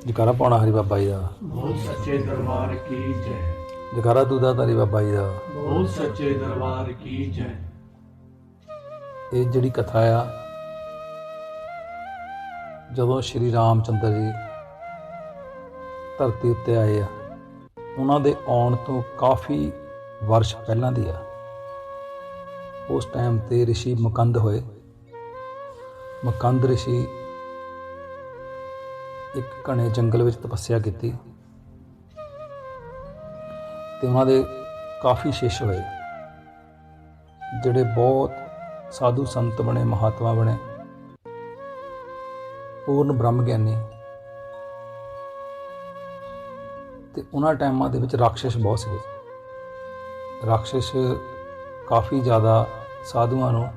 ਜਕਾਰਾ ਪਾਉਣਾ ਹਰੀ ਬਾਬਾ ਜੀ ਦਾ। ਬਹੁਤ ਸੱਚੇ ਦਰਬਾਰ ਕੀ ਜੈ। ਜਕਾਰਾ ਦੂਦਾਧਾਰੀ ਬਾਬਾ ਜੀ ਦਾ। ਬਹੁਤ ਸੱਚੇ ਦਰਬਾਰ ਕੀ ਜੈ। ਇਹ ਜਿਹੜੀ ਕਥਾ ਆ, ਜਦੋਂ ਸ਼੍ਰੀ ਰਾਮ ਚੰਦਰ ਜੀ ਧਰਤੀ ਉੱਤੇ ਆਏ ਆ, ਉਹਨਾਂ ਦੇ ਆਉਣ ਤੋਂ ਕਾਫੀ ਵਰਸ਼ ਪਹਿਲਾਂ ਦੀ ਆ। ਉਸ ਟਾਈਮ ਤੇ ਰਿਸ਼ੀ ਮੁਕੰਦ ਹੋਏ। ਮੁਕੰਦ ਰਿਸ਼ੀ ਇੱਕ ਘਣੇ ਜੰਗਲ ਵਿੱਚ ਤਪੱਸਿਆ ਕੀਤੀ ਤੇ ਉਹਨਾਂ ਦੇ ਕਾਫੀ ਸ਼ਿਸ਼ ਹੋਏ, ਜਿਹੜੇ ਬਹੁਤ ਸਾਧੂ ਸੰਤ ਬਣੇ, ਮਹਾਤਮਾ ਬਣੇ, ਪੂਰਨ ਬ੍ਰਹਮ ਗਿਆਨੀ। ਤੇ ਉਹਨਾਂ ਟਾਈਮਾਂ ਦੇ ਵਿੱਚ ਰਾਖਸ਼ ਬਹੁਤ ਸੀਗੇ। ਰਾਖਸ਼ ਕਾਫੀ ਜ਼ਿਆਦਾ ਸਾਧੂਆਂ ਨੂੰ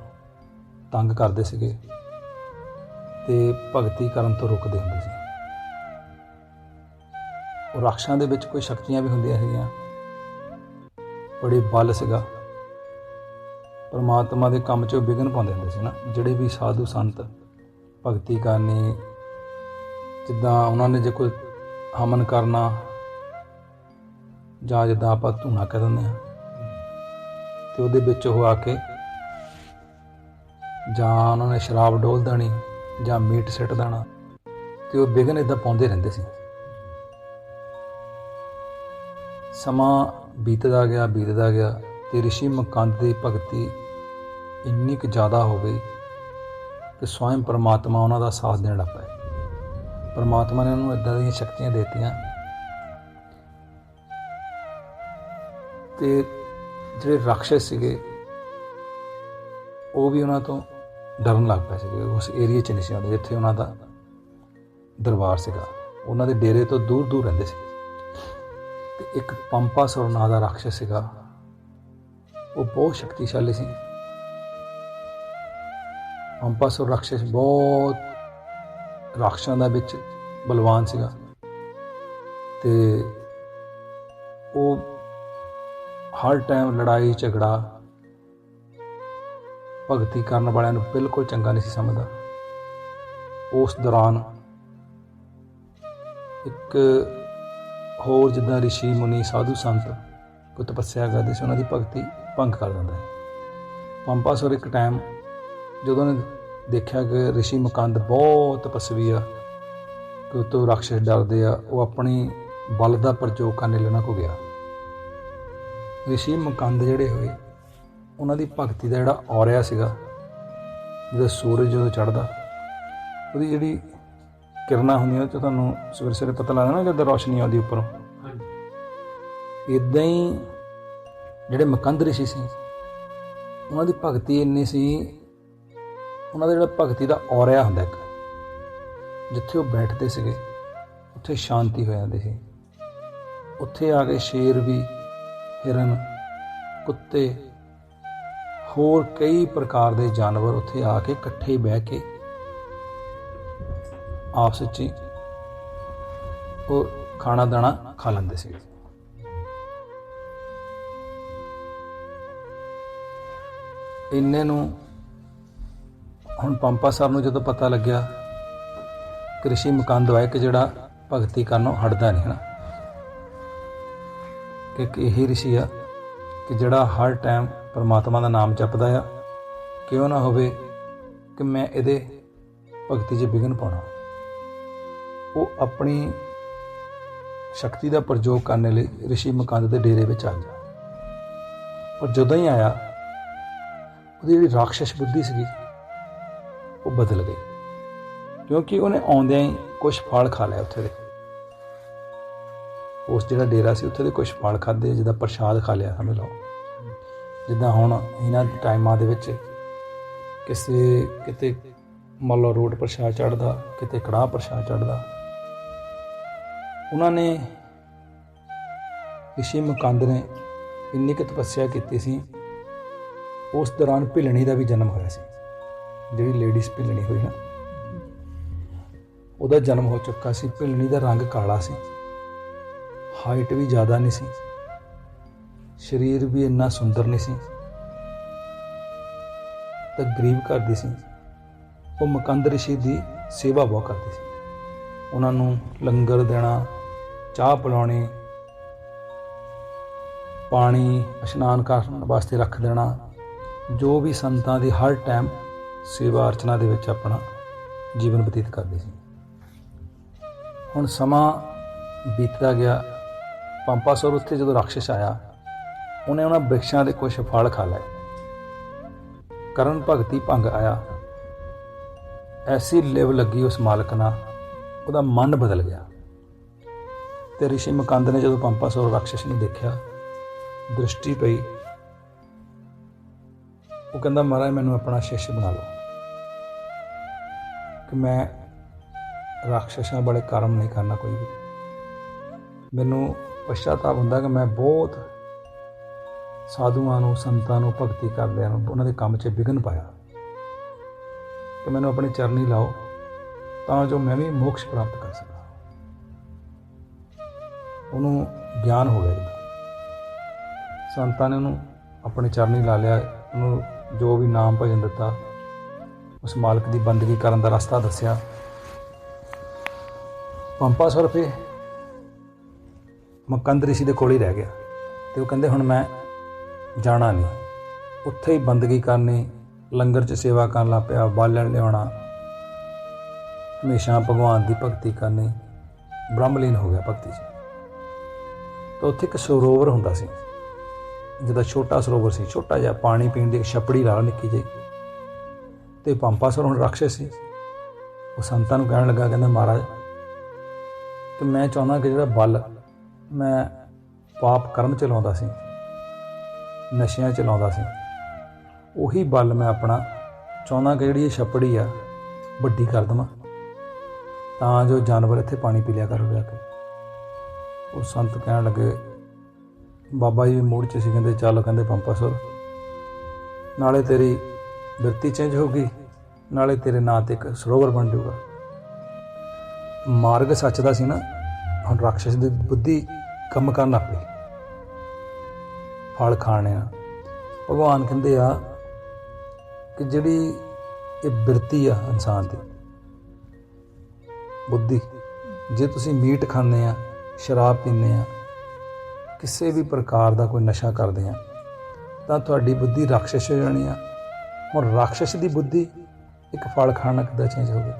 ਤੰਗ ਕਰਦੇ ਸੀਗੇ ਤੇ ਭਗਤੀ ਕਰਨ ਤੋਂ ਰੋਕਦੇ ਹੁੰਦੇ ਸੀ। ਉਹ ਰਾਖਸ਼ਾਂ ਦੇ ਵਿੱਚ ਕੋਈ ਸ਼ਕਤੀਆਂ ਵੀ ਹੁੰਦੀਆਂ ਸੀਗੀਆਂ, ਬੜੇ ਬਲ ਸੀਗਾ। ਪਰਮਾਤਮਾ ਦੇ ਕੰਮ 'ਚ ਉਹ ਵਿਘਨ ਪਾਉਂਦੇ ਹੁੰਦੇ ਸੀ ਨਾ, ਜਿਹੜੇ ਵੀ ਸਾਧੂ ਸੰਤ ਭਗਤੀ ਕਰਨੀ। ਜਿੱਦਾਂ ਉਹਨਾਂ ਨੇ ਜੇ ਕੋਈ ਹਮਨ ਕਰਨਾ, ਜਾਂ ਜਿੱਦਾਂ ਆਪਾਂ ਧੂਣਾ ਕਹਿ ਦਿੰਦੇ ਹਾਂ, ਤੇ ਉਹਦੇ ਵਿੱਚ ਉਹ ਆ ਕੇ ਜਾਂ ਉਹਨਾਂ ਨੇ ਸ਼ਰਾਬ ਡੋਲ ਦੇਣੀ ਜਾਂ ਮੀਟ ਸਿੱਟ ਦੇਣਾ, ਤੇ ਉਹ ਵਿਘਨ ਇੱਦਾਂ ਪਾਉਂਦੇ ਰਹਿੰਦੇ ਸੀ। ਸਮਾਂ ਬੀਤਦਾ ਗਿਆ ਤੇ ਰਿਸ਼ੀ ਮੁਕੰਦ ਦੀ ਭਗਤੀ ਇੰਨੀ ਕੁ ਜ਼ਿਆਦਾ ਹੋ ਗਈ ਕਿ ਸਵੈਂ ਪਰਮਾਤਮਾ ਉਹਨਾਂ ਦਾ ਸਾਥ ਦੇਣ ਲੱਗ ਪਏ। ਪਰਮਾਤਮਾ ਨੇ ਉਹਨੂੰ ਇੱਦਾਂ ਦੀਆਂ ਸ਼ਕਤੀਆਂ ਦੇ ਦਿੱਤੀਆਂ ਤੇ ਜਿਹੜੇ ਰਾਖਸ਼ ਸੀਗੇ ਉਹ ਵੀ ਉਹਨਾਂ ਤੋਂ ਡਰਨ ਲੱਗ ਪਏ ਸੀਗੇ। ਉਸ ਏਰੀਏ 'ਚ ਨਹੀਂ ਸੀ ਆਉਂਦੇ ਜਿੱਥੇ ਉਹਨਾਂ ਦਾ ਦਰਬਾਰ ਸੀਗਾ। ਉਹਨਾਂ ਦੇ ਡੇਰੇ ਤੋਂ ਦੂਰ ਦੂਰ ਰਹਿੰਦੇ ਸੀ। ਤੇ ਇੱਕ ਪੰਪਾਸੁਰ ਨਾਂ ਦਾ ਰਾਖਸ਼ ਸੀਗਾ, ਉਹ ਬਹੁਤ ਸ਼ਕਤੀਸ਼ਾਲੀ ਸੀ। ਪੰਪਾਸੁਰ ਰਾਖਸ਼ ਬਹੁਤ ਰਾਖਸ਼ਾਂ ਦਾ ਵਿੱਚ ਬਲਵਾਨ ਸੀਗਾ ਤੇ ਉਹ ਹਰ ਟਾਈਮ ਲੜਾਈ ਝਗੜਾ, ਭਗਤੀ ਕਰਨ ਵਾਲਿਆਂ ਨੂੰ ਬਿਲਕੁਲ ਚੰਗਾ ਨਹੀਂ ਸੀ ਸਮਝਦਾ। ਉਸ ਦੌਰਾਨ ਇੱਕ ਹੋਰ ਜਿੱਦਾਂ ਰਿਸ਼ੀ ਮੁਨੀ ਸਾਧੂ ਸੰਤ ਕੋਈ ਤਪੱਸਿਆ ਕਰਦੇ ਸੀ, ਉਹਨਾਂ ਦੀ ਭਗਤੀ ਭੰਗ ਕਰ ਦਿੰਦਾ ਹੈ। ਪੰਪਾਸੁਰ ਇੱਕ ਟਾਈਮ ਜਦੋਂ ਉਹਨੇ ਦੇਖਿਆ ਕਿ ਰਿਸ਼ੀ ਮੁਕੰਦ ਬਹੁਤ ਤਪੱਸਵੀ ਆ, ਕਿ ਉਹ ਤੋਂ ਰਾਖਸ਼ ਡਰਦੇ ਆ, ਉਹ ਆਪਣੀ ਬਲ ਦਾ ਪ੍ਰਯੋਗ ਕਰਨ ਲਈ ਉਹਨਾਂ ਕੋਲ ਗਿਆ। ਰਿਸ਼ੀ ਮੁਕੰਦ ਜਿਹੜੇ ਹੋਏ, ਉਹਨਾਂ ਦੀ ਭਗਤੀ ਦਾ ਜਿਹੜਾ ਔਰਿਆ ਸੀਗਾ, ਜਦੋਂ ਸੂਰਜ ਜਦੋਂ ਚੜ੍ਹਦਾ, ਉਹਦੀ ਜਿਹੜੀ ਕਿਰਨਾਂ ਹੁੰਦੀਆਂ, ਉਹ 'ਚ ਤੁਹਾਨੂੰ ਸਵੇਰੇ ਸਵੇਰੇ ਪਤਾ ਲੱਗਦਾ ਨਾ ਜਦੋਂ ਰੌਸ਼ਨੀ ਆਉਂਦੀ ਉੱਪਰੋਂ, ਇੱਦਾਂ ਹੀ ਜਿਹੜੇ ਮੁਕੰਦ ਰਿਸ਼ੀ ਸੀ, ਉਹਨਾਂ ਦੀ ਭਗਤੀ ਇੰਨੀ ਸੀ, ਉਹਨਾਂ ਦਾ ਜਿਹੜਾ ਭਗਤੀ ਦਾ ਔਰਿਆ ਹੁੰਦਾ ਇੱਕ, ਜਿੱਥੇ ਉਹ ਬੈਠਦੇ ਸੀਗੇ ਉੱਥੇ ਸ਼ਾਂਤੀ ਹੋ ਜਾਂਦੀ ਸੀ। ਉੱਥੇ ਆ ਕੇ ਸ਼ੇਰ ਵੀ, ਹਿਰਨ, ਕੁੱਤੇ, ਹੋਰ ਕਈ ਪ੍ਰਕਾਰ ਦੇ ਜਾਨਵਰ ਉੱਥੇ ਆ ਕੇ ਇਕੱਠੇ ਬਹਿ ਕੇ ਆਪਸ ਵਿੱਚ ਹੀ ਉਹ ਖਾਣਾ ਦਾਣਾ ਖਾ ਲੈਂਦੇ ਸੀ। ਇੰਨੇ ਨੂੰ ਹੁਣ ਪੰਪਾਸਰ ਨੂੰ ਜਦੋਂ ਪਤਾ ਲੱਗਿਆ ਕਿ ਰਿਸ਼ੀ ਮੁਕੰਦ ਹੋਇਆ, ਕਿ ਜਿਹੜਾ ਭਗਤੀ ਕਰਨੋਂ ਹਟਦਾ ਨਹੀਂ ਹੈ, ਕਿ ਇਹੀ ਰਿਸ਼ੀ ਆ ਕਿ ਜਿਹੜਾ ਹਰ ਟਾਈਮ ਪਰਮਾਤਮਾ ਦਾ ਨਾਮ ਜਪਦਾ ਆ, ਕਿਉਂ ਨਾ ਹੋਵੇ ਕਿ ਮੈਂ ਇਹਦੇ ਭਗਤੀ 'ਚ ਵਿਘਨ ਪਾਉਣਾ। ਉਹ ਆਪਣੀ ਸ਼ਕਤੀ ਦਾ ਪ੍ਰਯੋਗ ਕਰਨ ਲਈ ਰਿਸ਼ੀ ਮੁਕੰਦ ਦੇ ਡੇਰੇ ਵਿੱਚ ਆ ਗਿਆ। ਪਰ ਜਦੋਂ ਹੀ ਆਇਆ, ਉਹਦੀ ਜਿਹੜੀ ਰਾਖਸ਼ ਬੁੱਧੀ ਸੀਗੀ ਉਹ ਬਦਲ ਗਈ, ਕਿਉਂਕਿ ਉਹਨੇ ਆਉਂਦਿਆਂ ਹੀ ਕੁਛ ਫਲ ਖਾ ਲਿਆ ਉੱਥੇ ਦੇ। ਉਸ ਜਿਹੜਾ ਡੇਰਾ ਸੀ ਉੱਥੇ ਦੇ ਕੁਛ ਫਲ ਖਾਧੇ, ਜਿੱਦਾਂ ਪ੍ਰਸ਼ਾਦ ਖਾ ਲਿਆ ਸਮਝ ਲਓ। ਜਿੱਦਾਂ ਹੁਣ ਇਹਨਾਂ ਟਾਈਮਾਂ ਦੇ ਵਿੱਚ ਕਿਤੇ ਮੰਨ ਲਓ ਰੋਟ ਪ੍ਰਸ਼ਾਦ ਚੜ੍ਹਦਾ, ਕਿਤੇ ਕੜਾਹ ਪ੍ਰਸ਼ਾਦ ਚੜ੍ਹਦਾ। ਉਹਨਾਂ ਨੇ ਰਿਸ਼ੀ ਮੁਕੰਦ ਨੇ ਇੰਨੀ ਕੁ ਤਪੱਸਿਆ ਕੀਤੀ ਸੀ, ਉਸ ਦੌਰਾਨ ਭਿਲਣੀ ਦਾ ਵੀ ਜਨਮ ਹੋਇਆ ਸੀ। ਜਿਹੜੀ ਲੇਡੀਜ਼ ਭਿਲਣੀ ਹੋਈ ਨਾ, ਉਹਦਾ ਜਨਮ ਹੋ ਚੁੱਕਾ ਸੀ। ਭਿਲਣੀ ਦਾ ਰੰਗ ਕਾਲਾ ਸੀ, ਹਾਈਟ ਵੀ ਜ਼ਿਆਦਾ ਨਹੀਂ ਸੀ, ਸਰੀਰ ਵੀ ਇੰਨਾ ਸੁੰਦਰ ਨਹੀਂ ਸੀ, ਤਾਂ ਗਰੀਬ ਘਰ ਦੀ ਸੀ। ਉਹ ਮੁਕੰਦ ਰਿਸ਼ੀ ਦੀ ਸੇਵਾ ਬਹੁਤ ਕਰਦੀ ਸੀ। ਉਹਨਾਂ ਨੂੰ ਲੰਗਰ ਦੇਣਾ, ਚਾਹ ਪਿਲਾਉਣੀ, ਪਾਣੀ ਇਸ਼ਨਾਨ ਕਰਨ ਵਾਸਤੇ ਰੱਖ ਦੇਣਾ, ਜੋ ਵੀ ਸੰਤਾਂ ਦੀ ਹਰ ਟਾਈਮ ਸੇਵਾ ਅਰਚਨਾ ਦੇ ਵਿੱਚ ਆਪਣਾ ਜੀਵਨ ਬਤੀਤ ਕਰਦੇ ਸੀ। ਹੁਣ ਸਮਾਂ ਬੀਤਦਾ ਗਿਆ। ਪੰਪਾਸੁਰ ਉੱਥੇ ਜਦੋਂ ਰਾਖਸ਼ ਆਇਆ, ਉਹਨੇ ਉਹਨਾਂ ਬ੍ਰਿਕਸ਼ਾਂ ਦੇ ਕੁਝ ਫਲ ਖਾ ਲਏ। ਕਰਨ ਭਗਤੀ ਭੰਗ ਆਇਆ। ਐਸੀ ਲਿਵ ਲੱਗੀ ਉਸ ਮਾਲਕ ਨਾਲ, ਉਹਦਾ ਮਨ ਬਦਲ ਗਿਆ। ਤੇ ਰਿਸ਼ੀ ਮੁਕੰਦ ਨੇ ਜਦੋਂ ਪੰਪਾਸੁਰ ਰਾਖਸ਼ ਨੂੰ ਦੇਖਿਆ, ਦ੍ਰਿਸ਼ਟੀ ਪਈ, ਉਹ ਕਹਿੰਦਾ ਮਹਾਰਾਜ ਮੈਨੂੰ ਆਪਣਾ ਸ਼ਿਸ਼ ਬਣਾ ਲਓ ਕਿ ਮੈਂ ਰਾਖਸ਼ਾਂ ਵਾਲੇ ਕਰਮ ਨਹੀਂ ਕਰਨਾ ਕੋਈ ਵੀ। ਮੈਨੂੰ ਪਛਤਾਵਾ ਹੁੰਦਾ ਕਿ ਮੈਂ ਬਹੁਤ ਸਾਧੂਆਂ ਨੂੰ, ਸੰਤਾਂ ਨੂੰ, ਭਗਤੀ ਕਰਦਿਆਂ ਨੂੰ ਉਹਨਾਂ ਦੇ ਕੰਮ 'ਚ ਵਿਘਨ ਪਾਇਆ, ਕਿ ਮੈਨੂੰ ਆਪਣੇ ਚਰਨੀ ਲਾਓ ਤਾਂ ਜੋ ਮੈਂ ਵੀ ਮੋਕਸ਼ ਪ੍ਰਾਪਤ ਕਰ ਸਕਾਂ। ਉਹਨੂੰ ਗਿਆਨ ਹੋ ਗਿਆ। ਸੰਤਾਂ ਨੇ ਉਹਨੂੰ ਆਪਣੇ ਚਰਨੀ ਲਾ ਲਿਆ, ਉਹਨੂੰ ਜੋ ਵੀ ਨਾਮ ਭਜਨ ਦਿੱਤਾ, ਉਸ ਮਾਲਕ ਦੀ ਬੰਦਗੀ ਕਰਨ ਦਾ ਰਸਤਾ ਦੱਸਿਆ। ਪੰਪਾਸੁਰ ਫਿਰ ਮੁਕੰਦ ਰਿਸ਼ੀ ਦੇ ਕੋਲ ਹੀ ਰਹਿ ਗਿਆ। ਅਤੇ ਉਹ ਕਹਿੰਦੇ ਹੁਣ ਮੈਂ ਜਾਣਾ ਨਹੀਂ, ਉੱਥੇ ਹੀ ਬੰਦਗੀ ਕਰਨੀ, ਲੰਗਰ 'ਚ ਸੇਵਾ ਕਰਨ ਲੱਗ ਪਿਆ, ਬਾਲਣ ਲਿਆਉਣਾ, ਹਮੇਸ਼ਾ ਭਗਵਾਨ ਦੀ ਭਗਤੀ ਕਰਨੀ, ਬ੍ਰਹਮਲੀਨ ਹੋ ਗਿਆ ਭਗਤੀ 'ਚ। ਤਾਂ ਉੱਥੇ ਇੱਕ ਸਰੋਵਰ ਹੁੰਦਾ ਸੀ, ਜਿੱਦਾਂ ਛੋਟਾ ਸਰੋਵਰ ਸੀ, ਛੋਟਾ ਜਿਹਾ, ਪਾਣੀ ਪੀਣ ਦੀ ਇੱਕ ਛੱਪੜੀ ਲਾ ਨਿੱਕੀ ਜਿਹੀ। ਅਤੇ ਪੰਪਾਸੁਰ ਹੁਣ ਰਾਖਸ਼ ਸੀ। ਉਹ ਸੰਤਾਂ ਨੂੰ ਕਹਿਣ ਲੱਗਾ, ਕਹਿੰਦਾ ਮਹਾਰਾਜ ਕਿ ਮੈਂ ਚਾਹੁੰਦਾ ਕਿ ਜਿਹੜਾ ਬਲ ਮੈਂ ਪਾਪ ਕਰਮ 'ਚ ਲਾਉਂਦਾ ਸੀ, ਨਸ਼ਿਆਂ 'ਚ ਲਾਉਂਦਾ ਸੀ, ਉਹੀ ਬਲ ਮੈਂ ਆਪਣਾ ਚਾਹੁੰਦਾ ਕਿ ਜਿਹੜੀ ਇਹ ਛੱਪੜੀ ਆ ਵੱਡੀ ਕਰ ਦੇਵਾਂ, ਤਾਂ ਜੋ ਜਾਨਵਰ ਇੱਥੇ ਪਾਣੀ ਪੀ ਲਿਆ ਕਰ ਜਾ ਕੇ। ਉਹ ਸੰਤ ਕਹਿਣ ਲੱਗੇ, ਬਾਬਾ ਜੀ ਵੀ ਮੂਡ 'ਚ ਸੀ, ਕਹਿੰਦੇ ਚੱਲ, ਕਹਿੰਦੇ ਪੰਪਾਸੁਰ ਨਾਲੇ ਤੇਰੀ ਬਿਰਤੀ ਚੇਂਜ ਹੋ ਗਈ, ਨਾਲੇ ਤੇਰੇ ਨਾਂ 'ਤੇ ਇੱਕ ਸਰੋਵਰ ਬਣ ਜਾਊਗਾ। ਮਾਰਗ ਸੱਚ ਦਾ ਸੀ ਨਾ। ਹੁਣ ਰਾਖਸ਼ ਦੀ ਬੁੱਧੀ ਕੰਮ ਕਰਨ ਲੱਗ ਪਈ, ਫਲ ਖਾਣੇ ਆ। ਭਗਵਾਨ ਕਹਿੰਦੇ ਆ ਕਿ ਜਿਹੜੀ ਇਹ ਬਿਰਤੀ ਆ ਇਨਸਾਨ ਦੀ ਬੁੱਧੀ, ਜੇ ਤੁਸੀਂ ਮੀਟ ਖਾਂਦੇ ਆ, ਸ਼ਰਾਬ ਪੀਂਦੇ ਆ, ਕਿਸੇ ਵੀ ਪ੍ਰਕਾਰ ਦਾ ਕੋਈ ਨਸ਼ਾ ਕਰਦੇ ਆ, ਤਾਂ ਤੁਹਾਡੀ ਬੁੱਧੀ ਰਾਖਸ਼ ਹੋ ਜਾਣੀ ਆ। ਹੁਣ ਰਾਖਸ਼ ਦੀ ਬੁੱਧੀ ਇੱਕ ਫਲ ਖਾਣ ਨਾਲ ਕਿੱਦਾਂ ਚੇਂਜ ਹੋ ਗਈ?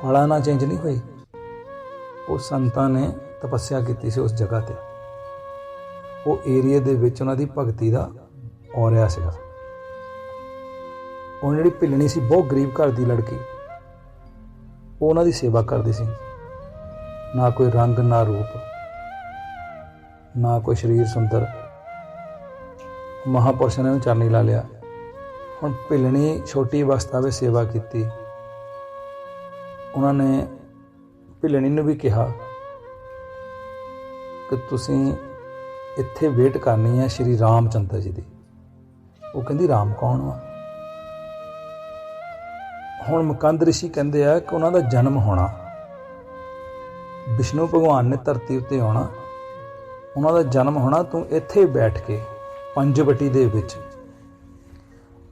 ਫਲਾਂ ਨਾਲ ਚੇਂਜ ਨਹੀਂ ਹੋਈ। ਉਹ ਸੰਤਾਂ ਨੇ ਤਪੱਸਿਆ ਕੀਤੀ ਸੀ ਉਸ ਜਗ੍ਹਾ 'ਤੇ, ਉਹ ਏਰੀਏ ਦੇ ਵਿੱਚ ਉਹਨਾਂ ਦੀ ਭਗਤੀ ਦਾ ਔਰਿਆ ਸੀਗਾ। ਉਹ ਜਿਹੜੀ ਭਿੱਲਣੀ ਸੀ, ਬਹੁਤ ਗਰੀਬ ਘਰ ਦੀ ਲੜਕੀ, ਉਹ ਉਹਨਾਂ ਦੀ ਸੇਵਾ ਕਰਦੀ ਸੀ। ਨਾ ਕੋਈ ਰੰਗ, ਨਾ ਰੂਪ, ਨਾ ਕੋਈ ਸਰੀਰ ਸੁੰਦਰ। ਮਹਾਂਪੁਰਸ਼ਾਂ ਨੇ ਉਹਨੂੰ ਚਰਨੀ ਲਾ ਲਿਆ। ਹੁਣ ਭਿੱਲਣੀ ਛੋਟੀ ਅਵਸਥਾ ਵਿੱਚ ਸੇਵਾ ਕੀਤੀ। ਉਹਨਾਂ ਨੇ ਭਿੱਲਣੀ ਨੂੰ ਵੀ ਕਿਹਾ ਕਿ ਤੁਸੀਂ ਇੱਥੇ ਵੇਟ ਕਰਨੀ ਹੈ ਸ਼੍ਰੀ ਰਾਮ ਚੰਦਰ ਜੀ ਦੀ। ਉਹ ਕਹਿੰਦੀ ਰਾਮ ਕੌਣ ਵਾ? ਹੁਣ ਮੁਕੰਦ ਰਿਸ਼ੀ ਕਹਿੰਦੇ ਆ ਕਿ ਉਹਨਾਂ ਦਾ ਜਨਮ ਹੋਣਾ, ਵਿਸ਼ਨੂੰ ਭਗਵਾਨ ਨੇ ਧਰਤੀ ਉੱਤੇ ਆਉਣਾ, ਉਹਨਾਂ ਦਾ ਜਨਮ ਹੋਣਾ, ਤੂੰ ਇੱਥੇ ਬੈਠ ਕੇ ਪੰਜਵਟੀ ਦੇ ਵਿੱਚ,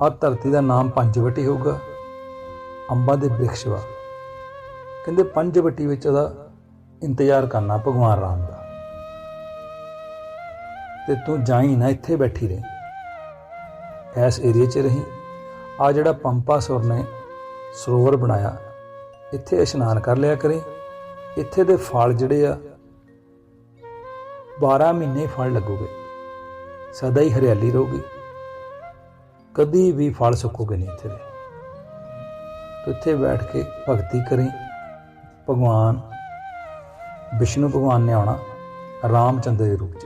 ਆਹ ਧਰਤੀ ਦਾ ਨਾਮ ਪੰਜਵਟੀ ਹੋਊਗਾ, ਅੰਬਾਂ ਦੇ ਬ੍ਰਿਕਸ਼ ਵਾ। ਕਹਿੰਦੇ ਪੰਜਵਟੀ ਵਿੱਚ ਉਹਦਾ ਇੰਤਜ਼ਾਰ ਕਰਨਾ ਭਗਵਾਨ ਰਾਮ ਦਾ, ਤੇ ਤੂੰ ਜਾਈ ਨਾ, ਇੱਥੇ ਬੈਠੀ ਰਹੀ, ਇਸ ਏਰੀਏ 'ਚ ਰਹੀ। ਆ ਜਿਹੜਾ ਪੰਪਾਸੁਰ ਨੇ ਸਰੋਵਰ ਬਣਾਇਆ, ਇੱਥੇ ਇਸ਼ਨਾਨ ਕਰ ਲਿਆ ਕਰੇ। ਇੱਥੇ ਦੇ ਫਲ ਜਿਹੜੇ ਆ 12 ਮਹੀਨੇ ਫਲ ਲੱਗੂਗੇ, ਸਦਾ ਹੀ ਹਰਿਆਲੀ ਰਹੂਗੀ, ਕਦੀ ਵੀ ਫਲ ਸੁੱਕੋਗੇ ਨਹੀਂ ਇੱਥੇ ਦੇ। ਇੱਥੇ ਬੈਠ ਕੇ ਭਗਤੀ ਕਰੀ। ਭਗਵਾਨ ਵਿਸ਼ਨੂੰ ਭਗਵਾਨ ਨੇ ਆਉਣਾ ਰਾਮ ਚੰਦਰ ਦੇ ਰੂਪ 'ਚ,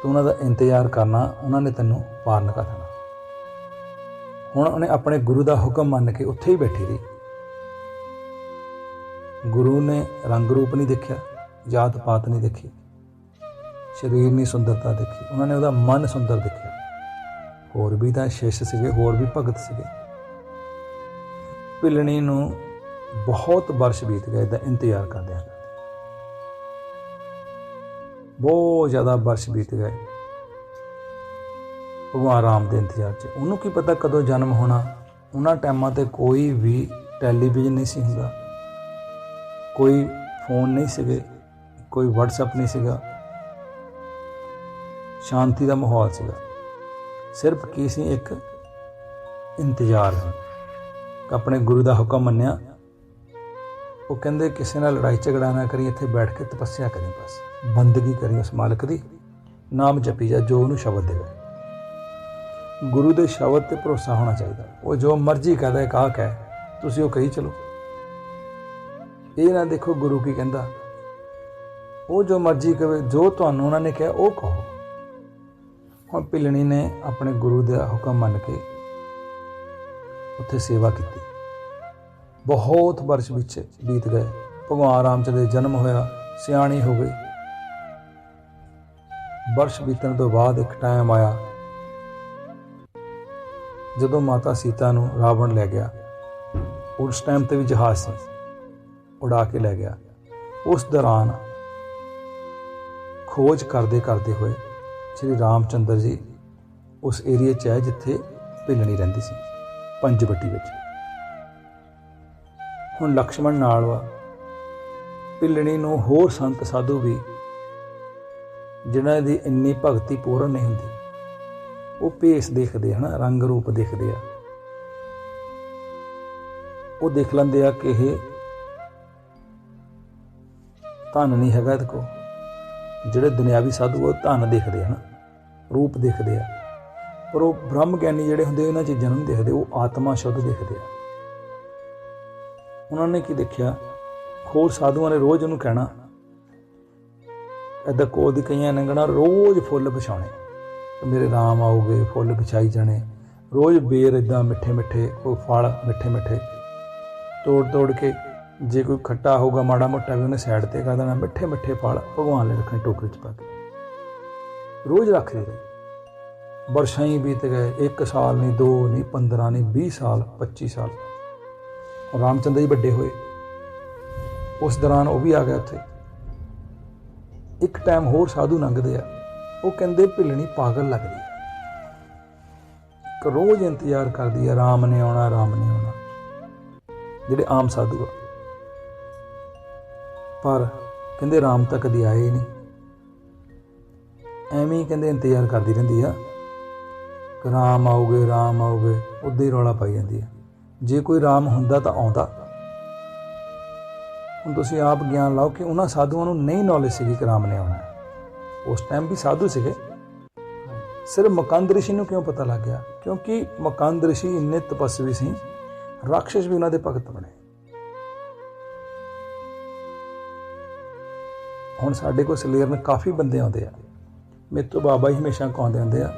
ਤੂੰ ਉਹਨਾਂ ਦਾ ਇੰਤਜ਼ਾਰ ਕਰਨਾ, ਉਹਨਾਂ ਨੇ ਤੈਨੂੰ ਪਾਰਨ ਕਰ ਦੇਣਾ। ਹੁਣ ਉਹਨੇ ਆਪਣੇ ਗੁਰੂ ਦਾ ਹੁਕਮ ਮੰਨ ਕੇ ਉੱਥੇ ਹੀ ਬੈਠੀ ਰਹੀ। ਗੁਰੂ ਨੇ ਰੰਗ ਰੂਪ ਨਹੀਂ ਦੇਖਿਆ, ਜਾਤ ਪਾਤ ਨਹੀਂ ਦੇਖੀ, ਸਰੀਰ ਨਹੀਂ ਸੁੰਦਰਤਾ ਦੇਖੀ, ਉਹਨਾਂ ਨੇ ਉਹਦਾ ਮਨ ਸੁੰਦਰ ਦੇਖਿਆ। ਹੋਰ ਵੀ ਤਾਂ ਸ਼ਿਸ਼ ਸੀਗੇ, ਹੋਰ ਵੀ ਭਗਤ ਸੀਗੇ। ਭਿੱਲਣੀ ਨੂੰ ਬਹੁਤ ਵਰਸ਼ ਬੀਤ ਗਏ ਇਹਦਾ ਇੰਤਜ਼ਾਰ ਕਰਦਿਆਂ, ਬਹੁਤ ਜ਼ਿਆਦਾ ਵਰਸ਼ ਬੀਤ ਗਏ ਭਗਵਾਨ ਰਾਮ ਦੇ ਇੰਤਜ਼ਾਰ 'ਚ। ਉਹਨੂੰ ਕੀ ਪਤਾ ਕਦੋਂ ਜਨਮ ਹੋਣਾ। ਉਹਨਾਂ ਟਾਈਮਾਂ 'ਤੇ ਕੋਈ ਵੀ ਟੈਲੀਵਿਜ਼ਨ ਨਹੀਂ ਸੀ ਹੁੰਦਾ, ਕੋਈ ਫੋਨ ਨਹੀਂ ਸੀਗੇ, ਕੋਈ WhatsApp ਨਹੀਂ ਸੀਗਾ, ਸ਼ਾਂਤੀ ਦਾ ਮਾਹੌਲ ਸੀਗਾ। ਸਿਰਫ ਕੀ ਸੀ, ਇੱਕ ਇੰਤਜ਼ਾਰ ਸੀ। ਆਪਣੇ ਗੁਰੂ ਦਾ ਹੁਕਮ ਮੰਨਿਆ। ਉਹ ਕਹਿੰਦੇ ਕਿਸੇ ਨਾਲ ਲੜਾਈ ਝਗੜਾ ਨਾ ਕਰੀ, ਇੱਥੇ ਬੈਠ ਕੇ ਤਪੱਸਿਆ ਕਰੀ, ਬਸ ਬੰਦਗੀ ਕਰੀ ਉਸ ਮਾਲਕ ਦੀ, ਨਾਮ ਜਪੀ ਜਾ ਜੋ ਉਹਨੂੰ ਸ਼ਬਦ ਦੇਵੇ। ਗੁਰੂ ਦੇ ਸ਼ਬਦ ਤੇ ਭਰੋਸਾ ਹੋਣਾ ਚਾਹੀਦਾ। ਉਹ ਜੋ ਮਰਜ਼ੀ ਕਹਦਾ ਕਾਹ ਕਹਿ, ਤੁਸੀਂ ਉਹ ਕਹੀ ਚਲੋ। ਇਹ ਨਾ ਦੇਖੋ ਗੁਰੂ ਕੀ ਕਹਿੰਦਾ, ਉਹ ਜੋ ਮਰਜ਼ੀ ਕਹੇ, ਜੋ ਤੁਹਾਨੂੰ ਉਹਨਾਂ ਨੇ ਕਿਹਾ ਉਹ ਕਹੋ। ਹੁਣ ਭਿੱਲਣੀ ਨੇ ਆਪਣੇ ਗੁਰੂ ਦਾ ਹੁਕਮ ਮੰਨ ਕੇ ਉੱਥੇ ਸੇਵਾ ਕੀਤੀ। ਬਹੁਤ ਵਰਸ਼ ਵਿੱਚ ਬੀਤ ਗਏ। ਭਗਵਾਨ ਰਾਮਚੰਦਰ ਦਾ ਜਨਮ ਹੋਇਆ, ਸਿਆਣੀ ਹੋ ਗਈ। ਵਰਸ਼ ਬੀਤਣ ਤੋਂ ਬਾਅਦ ਇੱਕ ਟਾਈਮ ਆਇਆ ਜਦੋਂ ਮਾਤਾ ਸੀਤਾ ਨੂੰ ਰਾਵਣ ਲੈ ਗਿਆ। ਉਸ ਟਾਈਮ ਤੇ ਵੀ ਜਹਾਜ਼ ਸੀ, ਉਡਾ ਕੇ ਲੈ ਗਿਆ। ਉਸ ਦੌਰਾਨ ਖੋਜ ਕਰਦੇ ਕਰਦੇ ਹੋਏ ਸ਼੍ਰੀ ਰਾਮਚੰਦਰ ਜੀ ਉਸ ਏਰੀਏ 'ਚ ਆਏ ਜਿੱਥੇ ਭਿੱਲਣੀ ਰਹਿੰਦੀ ਸੀ, ਪੰਜਵਟੀ ਵਿੱਚ। ਹੁਣ ਲਕਸ਼ਮਣ ਨਾਲ ਵਾ। ਭਿੱਲਣੀ ਨੂੰ ਹੋਰ ਸੰਤ ਸਾਧੂ ਵੀ ਜਿਨ੍ਹਾਂ ਦੀ ਇੰਨੀ ਭਗਤੀ ਪੂਰਨ ਨਹੀਂ ਹੁੰਦੀ, ਉਹ ਭੇਸ ਦੇਖਦੇ ਹਨ, ਰੰਗ ਰੂਪ ਦੇਖਦੇ ਆ। ਉਹ ਦੇਖ ਲੈਂਦੇ ਆ ਕਿ ਇਹ ਧਨ ਨਹੀਂ ਹੈਗਾ ਇਹਦੇ ਕੋਲ। ਜਿਹੜੇ ਦੁਨਿਆਵੀ ਸਾਧੂ ਉਹ ਧਨ ਦੇਖਦੇ ਹਨ, ਰੂਪ ਦੇਖਦੇ ਆ, ਪਰ ਉਹ ਬ੍ਰਹਮ ਗਿਆਨੀ ਜਿਹੜੇ ਹੁੰਦੇ ਇਹਨਾਂ ਚੀਜ਼ਾਂ ਨੂੰ ਨਹੀਂ ਦੇਖਦੇ, ਉਹ ਆਤਮਾ ਸ਼ੁੱਧ ਦੇਖਦੇ ਆ। ਉਹਨਾਂ ਨੇ ਕੀ ਦੇਖਿਆ, ਹੋਰ ਸਾਧੂਆਂ ਨੇ ਰੋਜ਼ ਉਹਨੂੰ ਕਹਿਣਾ, ਇੱਦਾਂ ਕੋਲ ਦੀ ਕਈਆਂ ਲੰਘਣਾ, ਰੋਜ਼ ਫੁੱਲ ਵਿਛਾਉਣੇ, ਮੇਰੇ ਰਾਮ ਆਉਗੇ, ਫੁੱਲ ਵਿਛਾਈ ਜਾਣੇ। ਰੋਜ਼ ਬੇਰ ਇੱਦਾਂ ਮਿੱਠੇ ਮਿੱਠੇ, ਕੋਈ ਫਲ ਮਿੱਠੇ ਮਿੱਠੇ ਤੋੜ ਤੋੜ ਕੇ, ਜੇ ਕੋਈ ਖੱਟਾ ਹੋਊਗਾ ਮਾੜਾ ਮੋਟਾ ਵੀ ਉਹਨੇ ਸਾਈਡ 'ਤੇ ਕਰ ਦੇਣਾ। ਮਿੱਠੇ ਮਿੱਠੇ ਫਲ ਭਗਵਾਨ ਲਈ ਰੱਖਣੇ ਟੋਕਰੀ 'ਚ ਪਾ ਕੇ, ਰੋਜ਼ ਰੱਖਦੇ ਰਹੇ। ਵਰਸ਼ਾਂ ਹੀ ਬੀਤ ਗਏ, 1 ਸਾਲ ਨਹੀਂ, 2 ਨਹੀਂ, 15 ਨਹੀਂ, 20 ਸਾਲ, 25 ਸਾਲ। ਰਾਮਚੰਦਰ ਜੀ ਵੱਡੇ ਹੋਏ, ਉਸ ਦੌਰਾਨ ਉਹ ਵੀ ਆ ਗਿਆ ਉੱਥੇ। ਇੱਕ ਟਾਈਮ ਹੋਰ ਸਾਧੂ ਲੰਘਦੇ ਆ, ਉਹ ਕਹਿੰਦੇ ਭਿੱਲਣੀ ਪਾਗਲ ਲੱਗਦੀ ਹੈ, ਰੋਜ਼ ਇੰਤਜ਼ਾਰ ਕਰਦੀ ਹੈ, ਰਾਮ ਨੇ ਆਉਣਾ, ਰਾਮ ਨੇ ਆਉਣਾ। ਜਿਹੜੇ ਆਮ ਸਾਧੂ ਆ, ਪਰ ਕਹਿੰਦੇ ਰਾਮ ਤਾਂ ਕਦੀ ਆਏ ਹੀ ਨਹੀਂ। ਐਵੇਂ ਹੀ ਕਹਿੰਦੇ ਇੰਤਜ਼ਾਰ ਕਰਦੀ ਰਹਿੰਦੀ ਆ ਕਿ ਰਾਮ ਆਉਗੇ, ਰਾਮ ਆਉਗੇ, ਉੱਦਾਂ ਹੀ ਰੌਲਾ ਪਾਈ ਜਾਂਦੀ ਆ। ਜੇ ਕੋਈ ਰਾਮ ਹੁੰਦਾ ਤਾਂ ਆਉਂਦਾ। ਹੁਣ ਤੁਸੀਂ ਆਪ ਗਿਆਨ ਲਾਓ ਕਿ ਉਹਨਾਂ ਸਾਧੂਆਂ ਨੂੰ ਨਹੀਂ ਨੌਲੇਜ ਸੀਗੀ ਕਿ ਰਾਮ ਨੇ ਆਉਣਾ। ਉਸ ਟਾਈਮ ਵੀ ਸਾਧੂ ਸੀਗੇ, ਸਿਰਫ ਮਕੰਦ ਰਿਸ਼ੀ ਨੂੰ ਕਿਉਂ ਪਤਾ ਲੱਗ ਗਿਆ? ਕਿਉਂਕਿ ਮਕੰਦ ਰਿਸ਼ੀ ਇੰਨੇ ਤਪਸਵੀ ਸੀ, ਰਾਖਸ਼ ਵੀ ਉਹਨਾਂ ਦੇ ਭਗਤ ਬਣੇ। ਹੁਣ ਸਾਡੇ ਕੋਲ ਸਲੇਰਨ ਕਾਫੀ ਬੰਦੇ ਆਉਂਦੇ ਆ, ਮੇਰੇ ਤੋਂ ਬਾਬਾ ਹੀ ਹਮੇਸ਼ਾ ਕਹਾਉਂਦੇ ਹੁੰਦੇ ਆ,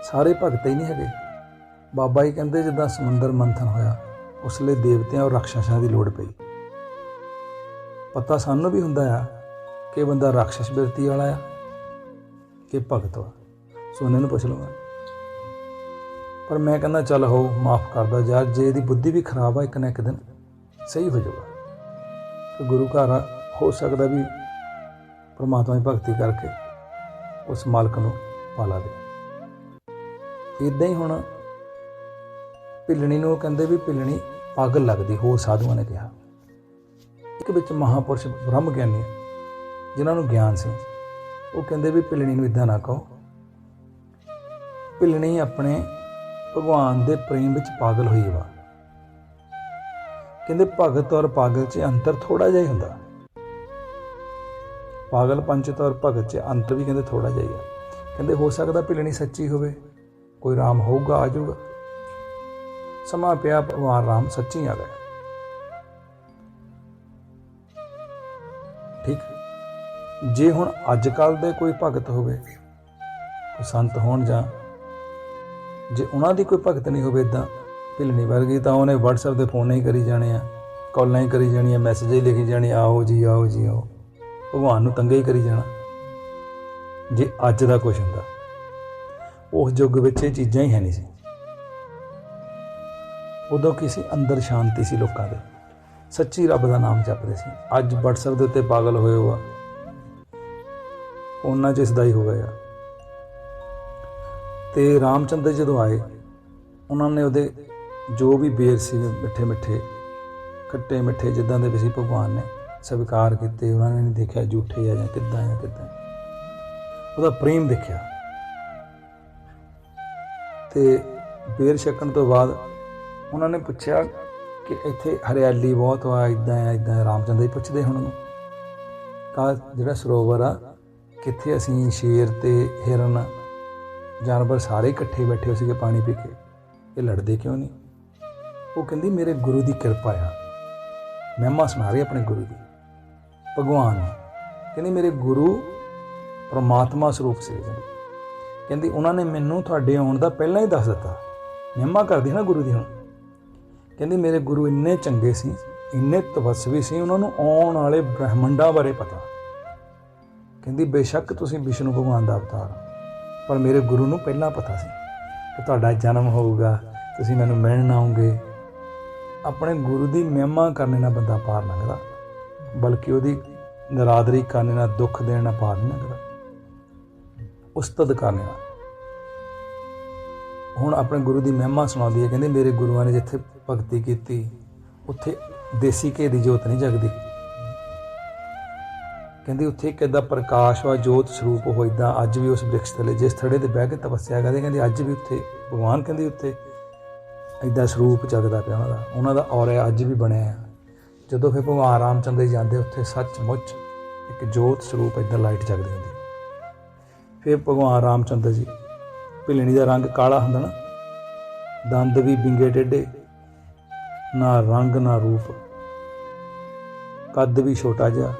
ਸਾਰੇ ਭਗਤ ਹੀ ਨਹੀਂ ਹੈਗੇ। ਬਾਬਾ ਹੀ ਕਹਿੰਦੇ ਜਿੱਦਾਂ ਸਮੁੰਦਰ ਮੰਥਨ ਹੋਇਆ, ਉਸ ਲਈ ਦੇਵਤਿਆਂ ਔਰ ਰਾਖਸ਼ਾਂ ਦੀ ਲੋੜ ਪਈ। ਪਤਾ ਸਾਨੂੰ ਵੀ ਹੁੰਦਾ ਆ ਕਿ ਬੰਦਾ ਰਾਖਸ਼ ਬਿਰਤੀ ਵਾਲਾ ਆ ਕਿ ਭਗਤ ਵਾ, ਸੋਨੇ ਨੂੰ ਪੁੱਛ ਲਵਾਂ। ਪਰ ਮੈਂ ਕਹਿੰਦਾ ਚੱਲ ਹੋ, ਮਾਫ ਕਰਦਾ ਯਾਰ, ਜੇ ਇਹਦੀ ਬੁੱਧੀ ਵੀ ਖਰਾਬ ਆ, ਇੱਕ ਨਾ ਇੱਕ ਦਿਨ ਸਹੀ ਹੋ ਜਾਊਗਾ। ਕਿ ਗੁਰੂ ਘਰ ਆ, ਹੋ ਸਕਦਾ ਵੀ ਪਰਮਾਤਮਾ ਦੀ ਭਗਤੀ ਕਰਕੇ ਉਸ ਮਾਲਕ ਨੂੰ ਪਾ ਲਾਵੇ। ਇੱਦਾਂ ਹੀ ਹੁਣ ਭਿੱਲਣੀ ਨੂੰ ਕਹਿੰਦੇ ਵੀ ਭਿੱਲਣੀ ਪਾਗਲ ਲੱਗਦੀ, ਹੋਰ ਸਾਧੂਆਂ ਨੇ ਕਿਹਾ। ਇੱਕ ਵਿੱਚ ਮਹਾਂਪੁਰਸ਼ ਬ੍ਰਹਮ ਗਿਆਨੀ ਜਿਨ੍ਹਾਂ ਨੂੰ ਗਿਆਨ ਸੀ, ਉਹ ਕਹਿੰਦੇ ਵੀ ਭਿੱਲਣੀ ਨੂੰ ਇੱਦਾਂ ਨਾ ਕਹੋ, ਭਿੱਲਣੀ ਆਪਣੇ ਭਗਵਾਨ ਦੇ ਪ੍ਰੇਮ ਵਿੱਚ ਪਾਗਲ ਹੋਈ ਵਾ। ਕਹਿੰਦੇ ਭਗਤ ਔਰ ਪਾਗਲ 'ਚ ਅੰਤਰ ਥੋੜ੍ਹਾ ਜਿਹਾ ਹੀ ਹੁੰਦਾ। ਪਾਗਲਪਨ 'ਚ ਔਰ ਭਗਤ 'ਚ ਅੰਤਰ ਵੀ ਕਹਿੰਦੇ ਥੋੜ੍ਹਾ ਜਿਹਾ ਹੀ ਆ। ਕਹਿੰਦੇ ਹੋ ਸਕਦਾ ਭਿੱਲਣੀ ਸੱਚੀ ਹੋਵੇ, ਕੋਈ ਰਾਮ ਹੋਊਗਾ, ਆ ਜਾਊਗਾ। ਸਮਾਂ ਪਿਆ, ਭਗਵਾਨ ਰਾਮ ਸੱਚੀ ਆ ਗਏ। ਠੀਕ, ਜੇ ਹੁਣ ਅੱਜ ਕੱਲ੍ਹ ਦੇ ਕੋਈ ਭਗਤ ਹੋਵੇ, ਕੋਈ ਸੰਤ ਹੋਣ, ਜਾਂ ਜੇ ਉਹਨਾਂ ਦੀ ਕੋਈ ਭਗਤ ਨਹੀਂ ਹੋਵੇ ਇੱਦਾਂ ਭਿੱਲਣੀ ਵਰਗੀ, ਤਾਂ ਉਹਨੇ WhatsApp 'ਤੇ ਫੋਨ ਹੀ ਕਰੀ ਜਾਣੇ ਆ, ਕਾਲਾਂ ਹੀ ਕਰੀ ਜਾਣੀਆਂ, ਮੈਸੇਜ ਹੀ ਲਿਖੀ ਜਾਣੇ, ਆਓ ਜੀ ਆਓ ਜੀ ਆਓ, ਭਗਵਾਨ ਨੂੰ ਤੰਗੇ ਹੀ ਕਰੀ ਜਾਣਾ। ਜੇ ਅੱਜ ਦਾ ਕੁਛ ਹੁੰਦਾ, ਉਸ ਯੁੱਗ ਵਿੱਚ ਇਹ ਚੀਜ਼ਾਂ ਹੀ ਹੈ ਨਹੀਂ ਸੀ। ਉਦੋਂ ਕਿਸੇ ਅੰਦਰ ਸ਼ਾਂਤੀ ਸੀ, ਲੋਕਾਂ ਦੇ ਸੱਚੀ ਰੱਬ ਦਾ ਨਾਮ ਜਪਦੇ ਸੀ। ਅੱਜ WhatsApp ਦੇ ਉੱਤੇ ਪਾਗਲ ਹੋਏ ਹੋ ਆ, ਉਹਨਾਂ 'ਚ ਇਸਦਾ ਹੀ ਹੋ ਗਿਆ। ਤੇ ਰਾਮਚੰਦਰ ਜਦੋਂ ਆਏ, ਉਹਨਾਂ ਨੇ ਉਹਦੇ ਜੋ ਵੀ ਬੇਰ ਸੀ ਮਿੱਠੇ ਮਿੱਠੇ ਖੱਟੇ ਮਿੱਠੇ ਜਿੱਦਾਂ ਦੇ ਵੀ ਸੀ ਭਗਵਾਨ ਨੇ ਸਵੀਕਾਰ ਕੀਤੇ। ਉਹਨਾਂ ਨੇ ਨਹੀਂ ਦੇਖਿਆ ਝੂਠੇ ਆ ਜਾਂ ਕਿੱਦਾਂ ਜਾਂ ਕਿੱਦਾਂ, ਉਹਦਾ ਪ੍ਰੇਮ ਦੇਖਿਆ। ਅਤੇ ਬੇਰ ਛਕਣ ਤੋਂ ਬਾਅਦ ਉਹਨਾਂ ਨੇ ਪੁੱਛਿਆ ਕਿ ਇੱਥੇ ਹਰਿਆਲੀ ਬਹੁਤ ਆ, ਇੱਦਾਂ ਆ ਇੱਦਾਂ। ਰਾਮਚੰਦਰ ਜੀ ਪੁੱਛਦੇ ਹੁਣ ਉਹਨੂੰ ਕਾ ਜਿਹੜਾ ਸਰੋਵਰ ਆ ਕਿੱਥੇ, ਅਸੀਂ ਸ਼ੇਰ ਅਤੇ ਹਿਰਨ ਜਾਨਵਰ ਸਾਰੇ ਇਕੱਠੇ ਬੈਠੇ ਹੋ ਸੀਗੇ ਪਾਣੀ ਪੀ ਕੇ, ਇਹ ਲੜਦੇ ਕਿਉਂ ਨਹੀਂ? ਉਹ ਕਹਿੰਦੀ ਮੇਰੇ ਗੁਰੂ ਦੀ ਕਿਰਪਾ ਆ। ਮਹਿਮਾ ਸੁਣਾ ਰਹੀ ਆਪਣੇ ਗੁਰੂ ਦੀ, ਭਗਵਾਨ ਨੇ। ਕਹਿੰਦੀ ਮੇਰੇ ਗੁਰੂ ਪਰਮਾਤਮਾ ਸਰੂਪ ਸੀ। ਕਹਿੰਦੀ ਉਹਨਾਂ ਨੇ ਮੈਨੂੰ ਤੁਹਾਡੇ ਆਉਣ ਦਾ ਪਹਿਲਾਂ ਹੀ ਦੱਸ ਦਿੱਤਾ। ਮਹਿਮਾ ਕਰਦੀ ਨਾ ਗੁਰੂ ਦੀ ਹੁਣ। ਕਹਿੰਦੀ ਮੇਰੇ ਗੁਰੂ ਇੰਨੇ ਚੰਗੇ ਸੀ, ਇੰਨੇ ਤਪੱਸਵੀ ਸੀ, ਉਹਨਾਂ ਨੂੰ ਆਉਣ ਵਾਲੇ ਬ੍ਰਹਿਮੰਡਾਂ ਬਾਰੇ ਪਤਾ। ਕਹਿੰਦੀ ਬੇਸ਼ੱਕ ਤੁਸੀਂ ਵਿਸ਼ਨੂੰ ਭਗਵਾਨ ਦਾ ਅਵਤਾਰ ਹੋ, ਪਰ ਮੇਰੇ ਗੁਰੂ ਨੂੰ ਪਹਿਲਾਂ ਪਤਾ ਸੀ ਕਿ ਤੁਹਾਡਾ ਜਨਮ ਹੋਊਗਾ, ਤੁਸੀਂ ਮੈਨੂੰ ਮਿਲਣ ਆਓਗੇ। ਆਪਣੇ ਗੁਰੂ ਦੀ ਮਹਿਮਾ ਕਰਨ ਨਾਲ ਬੰਦਾ ਪਾਰ ਲੰਘਦਾ, ਬਲਕਿ ਉਹਦੀ ਨਰਾਦਰੀ ਕਰਨ ਨਾਲ, ਦੁੱਖ ਦੇਣ ਨਾਲ ਪਾਰ ਨਹੀਂ ਲੰਘਦਾ, ਉਸਤਤ ਕਰਨ ਨਾਲ। ਹੁਣ ਆਪਣੇ ਗੁਰੂ ਦੀ ਮਹਿਮਾ ਸੁਣਾਉਂਦੀ ਹੈ। ਕਹਿੰਦੇ ਮੇਰੇ ਗੁਰੂਆਂ ਨੇ ਜਿੱਥੇ ਭਗਤੀ ਕੀਤੀ ਉੱਥੇ ਦੇਸੀ ਘੇ ਦੀ ਜੋਤ ਨਹੀਂ ਜਗਦੀ। ਕਹਿੰਦੀ ਉੱਥੇ ਇੱਕ ਇੱਦਾਂ ਪ੍ਰਕਾਸ਼ ਵਾ, ਜੋਤ ਸਰੂਪ ਉਹ ਇੱਦਾਂ ਅੱਜ ਵੀ ਉਸ ਬ੍ਰਿਕਸ਼ ਥੱਲੇ ਜਿਸ ਥੜੇ 'ਤੇ ਬਹਿ ਕੇ ਤਪੱਸਿਆ ਕਰਦੇ, ਕਹਿੰਦੀ ਅੱਜ ਵੀ ਉੱਥੇ ਭਗਵਾਨ ਕਹਿੰਦੀ ਉੱਥੇ ਇੱਦਾਂ ਸਰੂਪ ਜਗਦਾ ਪਿਆ ਉਹਨਾਂ ਦਾ ਔਰਾ ਅੱਜ ਵੀ ਬਣਿਆ ਆ। ਜਦੋਂ ਫਿਰ ਭਗਵਾਨ ਰਾਮਚੰਦਰ ਜੀ ਜਾਂਦੇ ਉੱਥੇ ਸੱਚਮੁੱਚ ਇੱਕ ਜੋਤ ਸਰੂਪ ਇੱਦਾਂ ਲਾਈਟ ਜਗਦੀ ਹੁੰਦੀ। ਫਿਰ ਭਗਵਾਨ ਰਾਮਚੰਦਰ ਜੀ, ਭਿਲਣੀ ਦਾ ਰੰਗ ਕਾਲਾ ਹੁੰਦਾ ਨਾ, ਦੰਦ ਵੀ ਵਿੰਗੇ ਟੇਢੇ, ਨਾ ਰੰਗ ਨਾ ਰੂਪ, ਕੱਦ ਵੀ ਛੋਟਾ ਜਿਹਾ।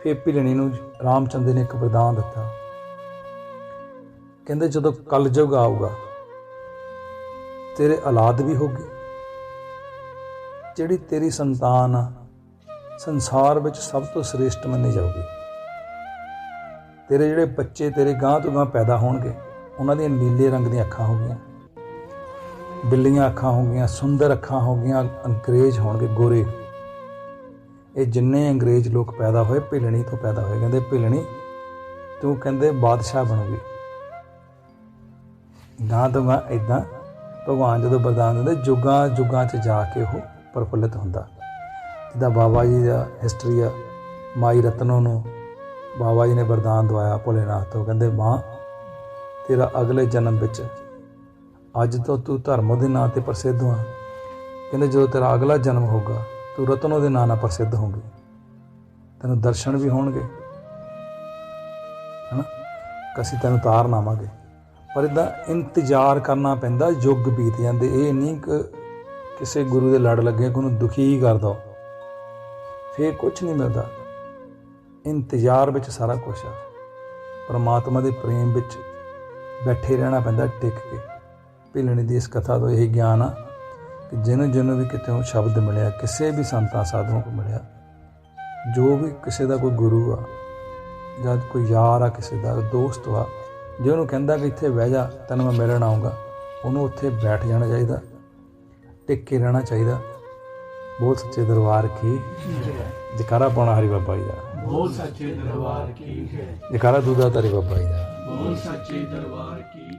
ਫਿਰ ਭਿਲਣੀ ਨੂੰ ਰਾਮਚੰਦਰ ਨੇ ਇੱਕ ਵਰਦਾਨ ਦਿੱਤਾ। ਕਹਿੰਦੇ ਜਦੋਂ ਕਲਯੁਗ ਆਊਗਾ ਤੇਰੇ ਔਲਾਦ ਵੀ ਹੋਗੀ, ਜਿਹੜੀ ਤੇਰੀ ਸੰਤਾਨ ਆ ਸੰਸਾਰ ਵਿੱਚ ਸਭ ਤੋਂ ਸ੍ਰੇਸ਼ਟ ਮੰਨੀ ਜਾਊਗੀ। ਤੇਰੇ ਜਿਹੜੇ ਬੱਚੇ ਤੇਰੇ ਗਾਂਹ ਤੋਂ ਗਾਂਹ ਪੈਦਾ ਹੋਣਗੇ, ਉਹਨਾਂ ਦੀਆਂ ਨੀਲੇ ਰੰਗ ਦੀਆਂ ਅੱਖਾਂ ਹੋਗੀਆਂ, ਬਿੱਲੀਆਂ ਅੱਖਾਂ ਹੋਗੀਆਂ, ਸੁੰਦਰ ਅੱਖਾਂ ਹੋਗੀਆਂ, ਅੰਗਰੇਜ਼ ਹੋਣਗੇ ਗੋਰੇ। ਇਹ ਜਿੰਨੇ ਅੰਗਰੇਜ਼ ਲੋਕ ਪੈਦਾ ਹੋਏ ਭਿਲਣੀ ਤੋਂ ਪੈਦਾ ਹੋਏ। ਕਹਿੰਦੇ ਭਿਲਣੀ ਤੂੰ ਕਹਿੰਦੇ ਬਾਦਸ਼ਾਹ ਬਣੂਗੀ। ਗਾਂਹ ਤੋਂ ਗਾਂਹ ਇੱਦਾਂ ਭਗਵਾਨ ਜਦੋਂ ਵਰਦਾਨ ਦਿੰਦੇ, ਜੁਗਾਂ ਜੁਗਾਂ 'ਚ ਜਾ ਕੇ ਉਹ ਪ੍ਰਫੁੱਲਿਤ ਹੁੰਦਾ। ਜਿੱਦਾਂ ਬਾਬਾ ਜੀ ਦਾ ਹਿਸਟਰੀ ਆ, ਮਾਈ ਰਤਨੋ ਨੂੰ ਬਾਬਾ ਜੀ ਨੇ ਵਰਦਾਨ ਦਵਾਇਆ ਭੋਲੇਨਾਥ ਤੋਂ। ਕਹਿੰਦੇ ਮਾਂ ਤੇਰਾ ਅਗਲੇ ਜਨਮ ਵਿੱਚ, ਅੱਜ ਤੋਂ ਤੂੰ ਧਰਮ ਦੇ ਨਾਂ 'ਤੇ ਪ੍ਰਸਿੱਧ ਹਾਂ। ਕਹਿੰਦੇ ਜਦੋਂ ਤੇਰਾ ਅਗਲਾ ਜਨਮ ਹੋਊਗਾ ਤੂੰ ਰਤਨੋ ਦੇ ਨਾਂ ਨਾਲ ਪ੍ਰਸਿੱਧ ਹੋਊਗੀ, ਤੈਨੂੰ ਦਰਸ਼ਨ ਵੀ ਹੋਣਗੇ, ਹੈ ਨਾ, ਅਸੀਂ ਤੈਨੂੰ ਤਾਰ ਲਾਵਾਂਗੇ। ਪਰ ਇੱਦਾਂ ਇੰਤਜ਼ਾਰ ਕਰਨਾ ਪੈਂਦਾ, ਯੁੱਗ ਬੀਤ ਜਾਂਦੇ। ਇਹ ਨਹੀਂ ਕਿ ਕਿਸੇ ਗੁਰੂ ਦੇ ਲੜ ਲੱਗੇ ਕਿ ਉਹਨੂੰ ਦੁਖੀ ਹੀ ਕਰ ਦਿਓ, ਫਿਰ ਕੁਛ ਨਹੀਂ ਮਿਲਦਾ। ਇੰਤਜ਼ਾਰ ਵਿੱਚ ਸਾਰਾ ਕੁਛ ਆ। ਪਰਮਾਤਮਾ ਦੇ ਪ੍ਰੇਮ ਵਿੱਚ ਬੈਠੇ ਰਹਿਣਾ ਪੈਂਦਾ ਟਿਕ ਕੇ। ਭਿਲਣੀ ਦੀ ਇਸ ਕਥਾ ਤੋਂ ਇਹ ਗਿਆਨ ਆ ਕਿ ਜਿਹਨੂੰ ਵੀ ਕਿਤੇ ਸ਼ਬਦ ਮਿਲਿਆ, ਕਿਸੇ ਵੀ ਸੰਤਾਂ ਸਾਧੂਆਂ ਕੋਲ ਮਿਲਿਆ, ਜੋ ਵੀ ਕਿਸੇ ਦਾ ਕੋਈ ਗੁਰੂ ਆ ਜਾਂ ਕੋਈ ਯਾਰ ਆ, ਕਿਸੇ ਦਾ ਦੋਸਤ ਆ, ਜੇ ਉਹਨੂੰ ਕਹਿੰਦਾ ਕਿ ਇੱਥੇ ਬਹਿ ਜਾ ਤੈਨੂੰ ਮੈਂ ਮਿਲਣ ਆਊਂਗਾ, ਉਹਨੂੰ ਉੱਥੇ ਬੈਠ ਜਾਣਾ ਚਾਹੀਦਾ, ਟਿਕ ਕੇ ਰਹਿਣਾ ਚਾਹੀਦਾ। ਬੋਲ ਸੱਚੇ ਦਰਬਾਰ ਕੀ ਜਕਾਰਾ ਪਾਉਣਾ ਹਰੀ ਬਾਬਾ ਜੀ ਦਾ। ਬੋਲ ਸੱਚੇ ਦਰਬਾਰ ਕੀ ਜੈ। ਜਕਾਰਾ ਦੂਦਾ ਤਾਰੀ ਬਾਬਾ ਜੀ ਦਾ। ਬੋਲ ਸੱਚੇ ਦਰਬਾਰ ਕੀ